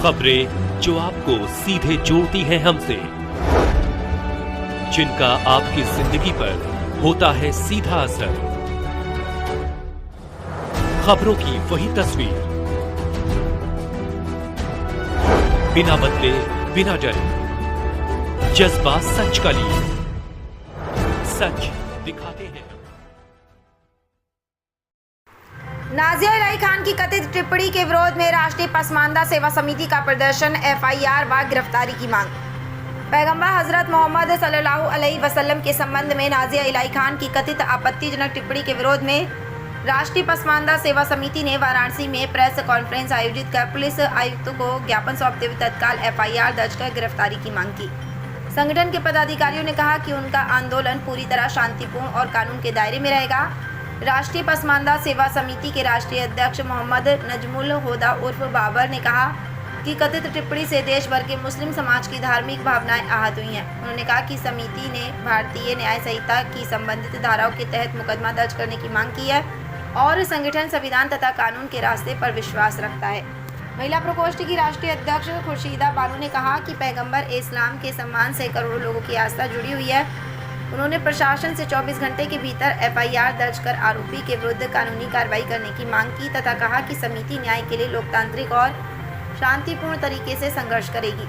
खबरें जो आपको सीधे जोड़ती हैं हमसे, जिनका आपकी जिंदगी पर होता है सीधा असर। खबरों की वही तस्वीर, बिना बदले बिना डरे, जज्बा सच का लिए, सच दिखाते हैं। नाजिया इलाही खान की कथित टिप्पणी के विरोध में राष्ट्रीय पसमानदा सेवा समिति का प्रदर्शन, FIR व गिरफ्तारी की मांग। पैगंबर हजरत मोहम्मद सल्लल्लाहु अलैहि वसल्लम के संबंध में नाजिया इलाही खान की कथित आपत्तिजनक टिप्पणी के विरोध में राष्ट्रीय पसमानदा सेवा समिति ने वाराणसी में प्रेस कॉन्फ्रेंस आयोजित कर पुलिस आयुक्त को ज्ञापन सौंपते हुए तत्काल FIR दर्ज कर गिरफ्तारी की मांग की। संगठन के पदाधिकारियों ने कहा कि उनका आंदोलन पूरी तरह शांतिपूर्ण और कानून के दायरे में रहेगा। राष्ट्रीय पसमानदा सेवा समिति के राष्ट्रीय अध्यक्ष मोहम्मद नजमुल हुदा उर्फ बाबर ने कहा कि कथित टिप्पणी से देश भर के मुस्लिम समाज की धार्मिक भावनाएं आहत हुई हैं। उन्होंने कहा कि समिति ने भारतीय न्याय संहिता की संबंधित धाराओं के तहत मुकदमा दर्ज करने की मांग की है और संगठन संविधान तथा कानून के रास्ते पर विश्वास रखता है। महिला प्रकोष्ठ की राष्ट्रीय अध्यक्ष खुर्शीदा बानो ने कहा कि पैगंबर इस्लाम के सम्मान से करोड़ों लोगों की आस्था जुड़ी हुई है। उन्होंने प्रशासन से 24 घंटे के भीतर FIR दर्ज कर आरोपी के विरुद्ध कानूनी कार्रवाई करने की मांग की तथा कहा कि समिति न्याय के लिए लोकतांत्रिक और शांतिपूर्ण तरीके से संघर्ष करेगी।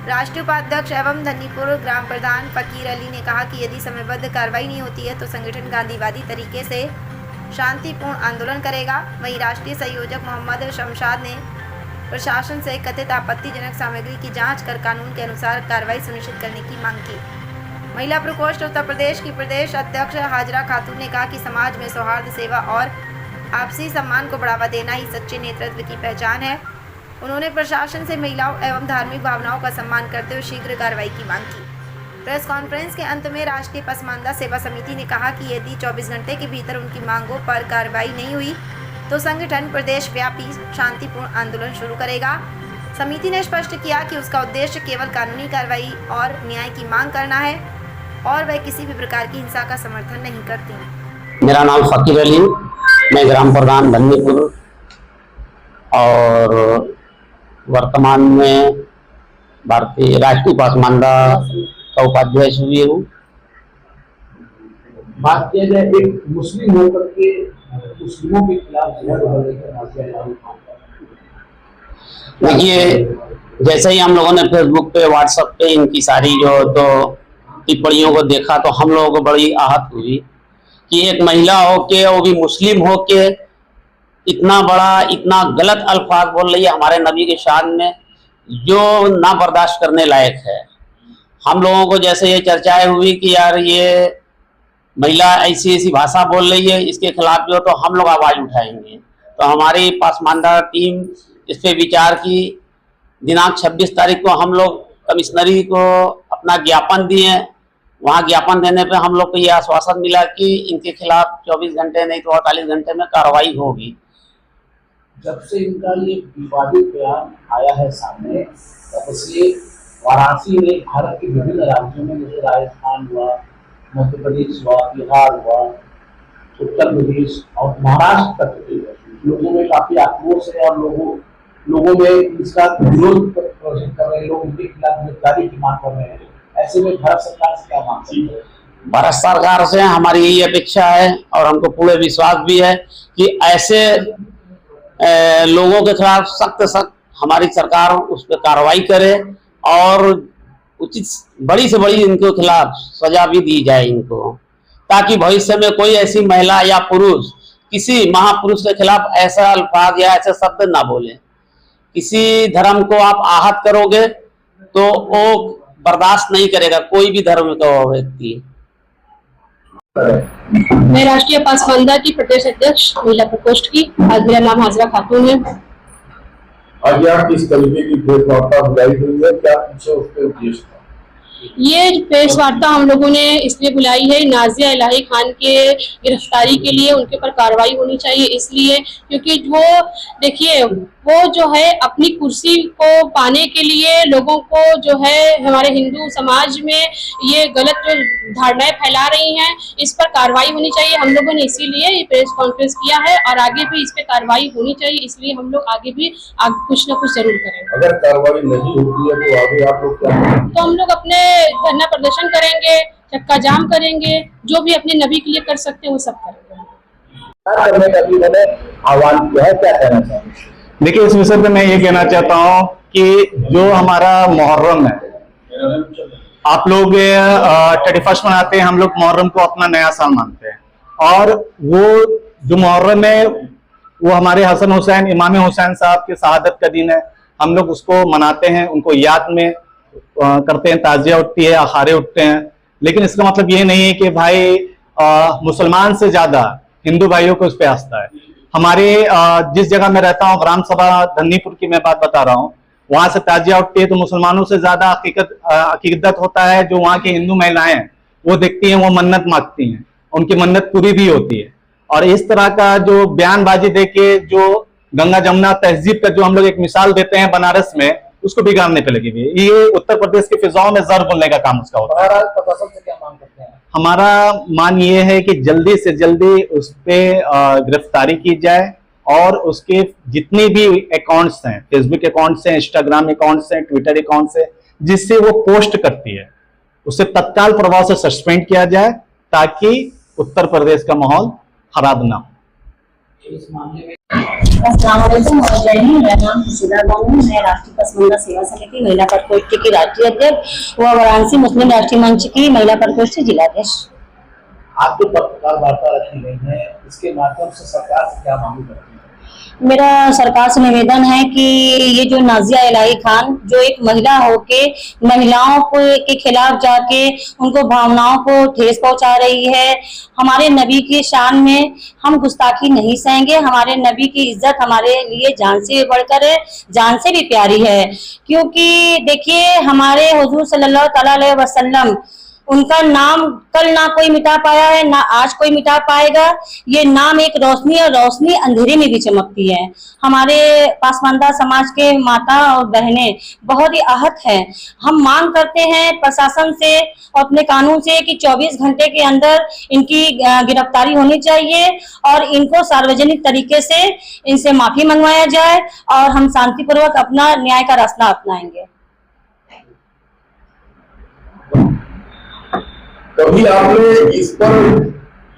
राष्ट्रीय उपाध्यक्ष एवं धन्नीपुर ग्राम प्रधान फकीर अली ने कहा कि यदि समयबद्ध कार्रवाई नहीं होती है तो संगठन गांधीवादी तरीके से शांतिपूर्ण आंदोलन करेगा। वहीं राष्ट्रीय संयोजक मोहम्मद शमशाद ने प्रशासन से कथित आपत्तिजनक सामग्री की जांच कर कानून के अनुसार कार्रवाई सुनिश्चित करने की मांग की। महिला प्रकोष्ठ उत्तर प्रदेश की प्रदेश अध्यक्ष हाजरा खातून ने कहा कि समाज में सौहार्द, सेवा और आपसी सम्मान को बढ़ावा देना ही सच्चे नेतृत्व की पहचान है। उन्होंने प्रशासन से महिलाओं एवं धार्मिक भावनाओं का सम्मान करते हुए शीघ्र कार्रवाई की मांग की। प्रेस कॉन्फ्रेंस के अंत में राष्ट्रीय पसमानदा सेवा समिति ने कहा कि यदि 24 घंटे के भीतर उनकी मांगों पर कार्रवाई नहीं हुई तो संगठन प्रदेश व्यापी शांतिपूर्ण आंदोलन शुरू करेगा। समिति ने स्पष्ट किया कि उसका उद्देश्य केवल कानूनी कार्रवाई और न्याय की मांग करना है और वह किसी भी प्रकार की हिंसा का समर्थन नहीं करती। मेरा नाम फकीर अली, मैं ग्राम प्रधान धन्नीपुर और वर्तमान में भारतीय राष्ट्रीय पसमानदा का उपाध्यक्ष भी हूँ। बात किया जाए एक मुस्लिम होकर के मुस्लिमों के खिलाफ देखिए, जैसे ही हम लोगों ने फेसबुक पे, व्हाट्सएप पे इनकी सारी जो तो टिप्पणियों को देखा तो हम लोगों को बड़ी आहत हुई कि एक महिला होके, वो भी मुस्लिम होके, इतना बड़ा, इतना गलत अल्फाज बोल रही है हमारे नबी के शान में, जो ना बर्दाश्त करने लायक है। हम लोगों को जैसे ये चर्चाएं हुई कि यार ये महिला ऐसी ऐसी भाषा बोल रही है, इसके खिलाफ जो तो हम लोग आवाज उठाएंगे। तो हमारी पसमानदा टीम इस पे विचार की। दिनांक 26 तारीख को हम लोग कमिश्नरी को अपना ज्ञापन दिए। वहाँ ज्ञापन देने पे हम लोग को ये आश्वासन मिला कि इनके खिलाफ 24 घंटे नहीं तो 48 घंटे में कार्रवाई होगी। जब से इनका ये विवादित बयान आया है सामने, तब से वाराणसी में भारत के विभिन्न राज्यों में, जैसे राजस्थान हुआ, मध्य प्रदेश हुआ, बिहार हुआ, उत्तर प्रदेश और महाराष्ट्र तक लोगों में काफी आक्रोश है और लोगों में इसका विरोध प्रदर्शन कर रहे हैं। लोग इनके खिलाफ गिरफ्तारी की मांग कर रहे हैं। ऐसे में भारत सरकार से क्या मांग सकते हैं? भारत सरकार से हमारी यही अपेक्षा है और हमको पूरे विश्वास भी है कि ऐसे लोगों के खिलाफ सख्त हमारी सरकार उस पर कार्रवाई करे और उचित बड़ी से बड़ी इनके खिलाफ सजा भी दी जाए इनको, ताकि भविष्य में कोई ऐसी महिला या पुरुष किसी महापुरुष के खिलाफ ऐसा अल्फाज या ऐसे शब्द ना बोले। किसी धर्म को आप आहत करोगे तो वो बर्दाश्त नहीं करेगा, कोई भी धर्म का व्यक्ति। मैं राष्ट्रीय पसमानदा की प्रदेश अध्यक्ष महिला प्रकोष्ठ की, आज मेरा नाम हाजरा खातून है। आज आप किस तरीके की प्रेस वार्ता बुलाई हुई है, क्या पीछे उसके उद्देश्य था? ये प्रेस वार्ता हम लोगों ने इसलिए बुलाई है, नाजिया इलाही खान के गिरफ्तारी के लिए, उनके ऊपर कार्रवाई होनी चाहिए इसलिए क्योंकि वो देखिए वो जो है अपनी कुर्सी को पाने के लिए लोगों को जो है हमारे हिंदू समाज में ये गलत जो धारणाएं फैला रही हैं, इस पर कार्रवाई होनी चाहिए। हम लोगों ने इसीलिए ये प्रेस कॉन्फ्रेंस किया है और आगे भी इस पे कार्रवाई होनी चाहिए, इसलिए हम लोग आगे भी कुछ ना कुछ जरूर करेंगे। अगर कार्रवाई नहीं होती है तो आगे आप लोग क्या करेंगे? तो हम लोग अपने धरना प्रदर्शन करेंगे, चक्का जाम करेंगे, जो भी अपने नबी के लिए कर सकते हैं वो सब करेंगे। करने का भी मैंने आह्वान किया है, क्या कहना चाहिए? देखिए, इस विषय पे मैं ये कहना चाहता हूँ कि जो हमारा मुहर्रम है, आप लोग 31 मनाते हैं, हम लोग मुहर्रम को अपना नया साल मानते हैं और वो जो मुहर्रम है वो हमारे हसन हुसैन इमाम हुसैन साहब के शहादत का दिन है। हम लोग उसको मनाते हैं, उनको याद में करते हैं, ताजिया उठती है, अखाड़े उठते हैं। लेकिन इसका मतलब ये नहीं है कि भाई मुसलमान से ज्यादा हिंदू भाइयों को इस पे आस्था है। हमारे जिस जगह मैं रहता हूँ, ग्राम सभा धन्नीपुर की मैं बात बता रहा हूँ, वहां से ताजिया उठती है तो मुसलमानों से ज्यादा अकीदत होता है। जो वहाँ की हिंदू महिलाएं हैं वो देखती हैं, वो मन्नत मांगती हैं, उनकी मन्नत पूरी भी होती है। और इस तरह का जो बयानबाजी देके जो गंगा जमुना तहजीब का जो हम लोग एक मिसाल देते हैं बनारस में, उसको बिगाड़ने पे लगी हुई है। ये उत्तर प्रदेश की फिजाओं में जर बोलने का काम उसका होता है। प्रशासन से क्या मांग करते हैं? हमारा मान ये है कि जल्दी से जल्दी उस पे गिरफ्तारी की जाए और उसके जितने भी अकाउंट्स हैं, फेसबुक अकाउंट्स हैं, इंस्टाग्राम अकाउंट्स हैं, ट्विटर अकाउंट्स हैं, जिससे वो पोस्ट करती है, उसे तत्काल प्रभाव से सस्पेंड किया जाए ताकि उत्तर प्रदेश का माहौल खराब ना हो। इस मामले में अस्सलाम वालेकुम और जय हिंद। मेरा नाम खुशीदा बानू, मैं राष्ट्रीय पसमानदा सेवा समिति महिला प्रकोष्ठ की राष्ट्रीय अध्यक्ष व वाराणसी मुस्लिम राष्ट्रीय मंच की महिला प्रकोष्ठ जिलाध्यक्ष। आप जो पत्रकार वार्ता रखी गई है, इसके माध्यम से सरकार से क्या मांग करती है? मेरा सरकार से निवेदन है कि ये जो नाजिया इलाही खान जो एक महिला होके महिलाओं को के खिलाफ जाके उनको भावनाओं को ठेस पहुंचा रही है, हमारे नबी की शान में हम गुस्ताखी नहीं सहेंगे। हमारे नबी की इज्जत हमारे लिए जान से बढ़कर है, जान से भी प्यारी है। क्योंकि देखिए हमारे हुजूर सल्लल्लाहु अलैहि वसल्लम, उनका नाम कल ना कोई मिटा पाया है, ना आज कोई मिटा पाएगा। ये नाम एक रोशनी और रोशनी अंधेरे में भी चमकती है। हमारे पासमानदा समाज के माता और बहनें बहुत ही आहत हैं। हम मांग करते हैं प्रशासन से और अपने कानून से कि 24 घंटे के अंदर इनकी गिरफ्तारी होनी चाहिए और इनको सार्वजनिक तरीके से इनसे माफी मंगवाया जाए और हम शांतिपूर्वक अपना न्याय का रास्ता अपनाएंगे। कभी आपने इस पर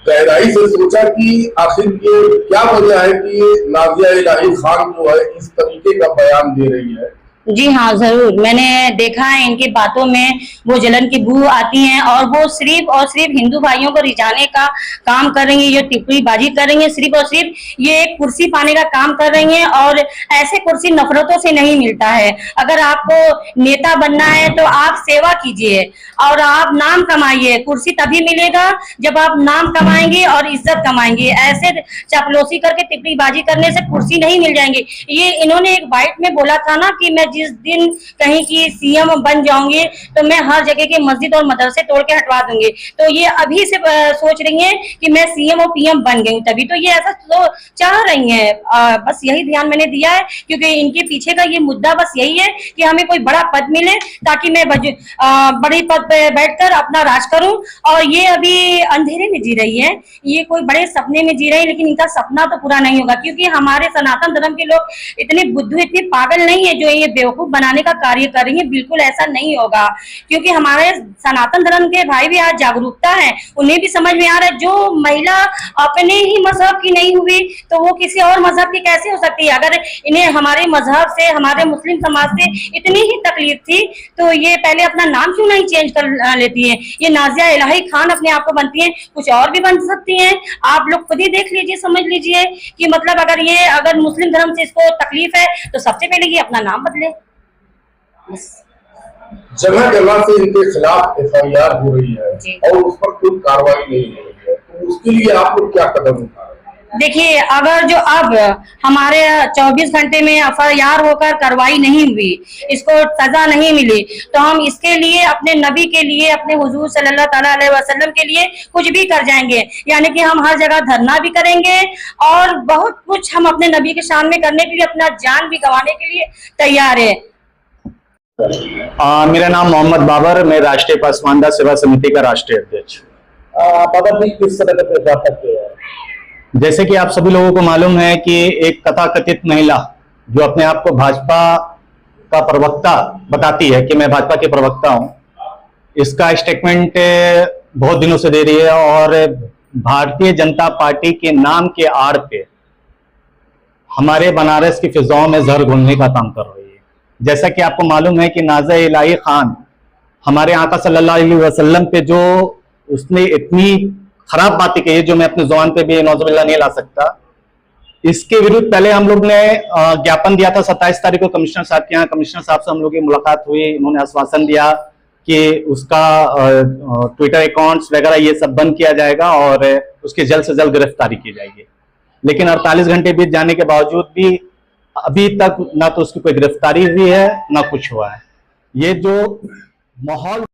गहराई से सोचा कि आखिर ये क्या वजह है कि नाजिया इलाही खान जो है इस तरीके का बयान दे रही है? जी हाँ, जरूर। मैंने देखा है इनकी बातों में वो जलन की बू आती है और वो सिर्फ और सिर्फ हिंदू भाइयों को रिझाने का काम कर रही है, ये टिप्पणी बाजी कर रही है, सिर्फ और सिर्फ ये एक कुर्सी पाने का काम कर रही हैं। और ऐसे कुर्सी नफरतों से नहीं मिलता है। अगर आपको नेता बनना है तो आप सेवा कीजिए और आप नाम कमाइए। कुर्सी तभी मिलेगा जब आप नाम कमाएंगे और इज्जत कमाएंगे। ऐसे चापलूसी करके टिप्पणी बाजी करने से कुर्सी नहीं मिल जाएंगी। ये इन्होंने एक बाइट में बोला था ना कि मैं जिस दिन कहीं की सीएम बन जाऊंगी तो मैं हर जगह के मस्जिद और मदरसे तोड़ के हटवा दूंगी। तो ये अभी से सोच रही हैं कि मैं सीएम और पीएम बन गई, तभी तो ये ऐसा चाह रही हैं। बस यही ध्यान मैंने दिया है क्योंकि इनके पीछे का ये मुद्दा बस यही है कि हमें कोई बड़ा पद मिले ताकि मैं बड़ी पद पे बैठकर अपना राज करूं। और ये अभी अंधेरे में जी रही है, ये कोई बड़े सपने में जी रही है, लेकिन इनका सपना तो पूरा नहीं होगा क्योंकि हमारे सनातन धर्म के लोग इतने बुद्धू, इतने पागल नहीं है जो ये बेवकूफ बनाने का कार्य कर रही है। बिल्कुल ऐसा नहीं होगा क्योंकि हमारे सनातन धर्म के भाई भी आज जागरूकता है, उन्हें भी समझ में आ रहा है जो महिला अपने ही मजहब की नहीं हुई तो वो किसी और मजहब की कैसे हो सकती है। अगर इन्हें हमारे मजहब से, हमारे मुस्लिम समाज से इतनी ही तकलीफ थी तो ये पहले अपना नाम क्यों नहीं चेंज कर लेती है। ये नाजिया इलाही खान अपने आप को बनती है, कुछ और भी बन सकती हैं। आप लोग खुद ही देख लीजिए, समझ लीजिए कि मतलब अगर मुस्लिम धर्म से इसको तकलीफ है तो सबसे पहले ये अपना नाम बदले। जगह जगह से इनके खिलाफ FIR हो रही है और उस पर कोई कार्रवाई नहीं हो रही है, तो उसके लिए आप लोग क्या कदम उठा रहे हैं? देखिए, अगर जो अब हमारे 24 घंटे में FIR होकर कार्रवाई नहीं हुई, इसको सजा नहीं मिली, तो हम इसके लिए अपने नबी के लिए, अपने हुजूर सल्लल्लाहु ताला अलैहि वसल्लम के लिए कुछ भी कर जाएंगे। यानी कि हम हर जगह धरना भी करेंगे और बहुत कुछ हम अपने नबी के शान में करने के लिए, अपना जान भी गंवाने के लिए तैयार है। मेरा नाम मोहम्मद बाबर, मैं राष्ट्रीय पसमानदा सेवा समिति का राष्ट्रीय अध्यक्ष। बाबर जी किस तरह का प्रचार करते हैं? जैसे कि आप सभी लोगों को मालूम है कि एक तथाकथित महिला जो अपने आप को भाजपा का प्रवक्ता बताती है कि मैं भाजपा के प्रवक्ता हूं, इसका स्टेटमेंट बहुत दिनों से दे रही है और भारतीय जनता पार्टी के नाम के आड़ पे हमारे बनारस की फिजाओं में जहर घोलने का काम कर रही है। जैसा कि आपको मालूम है कि नाज़िया इलाही खान हमारे आका सल्लल्लाहु अलैहि वसल्लम पे जो उसने इतनी खराब बातें कही है, जो मैं अपने जुबान पे भी नौजुबिल्लाह नहीं ला सकता, इसके विरुद्ध पहले हम लोग ने ज्ञापन दिया था 27 तारीख को कमिश्नर साहब के यहाँ। कमिश्नर साहब से हम लोग की मुलाकात हुई, उन्होंने आश्वासन दिया कि उसका ट्विटर अकाउंट्स वगैरह ये सब बंद किया जाएगा और उसकी जल्द से जल्द गिरफ्तारी की जाएगी। लेकिन 48 घंटे बीत जाने के बावजूद भी अभी तक ना तो उसकी कोई गिरफ्तारी हुई है ना कुछ हुआ है। ये जो माहौल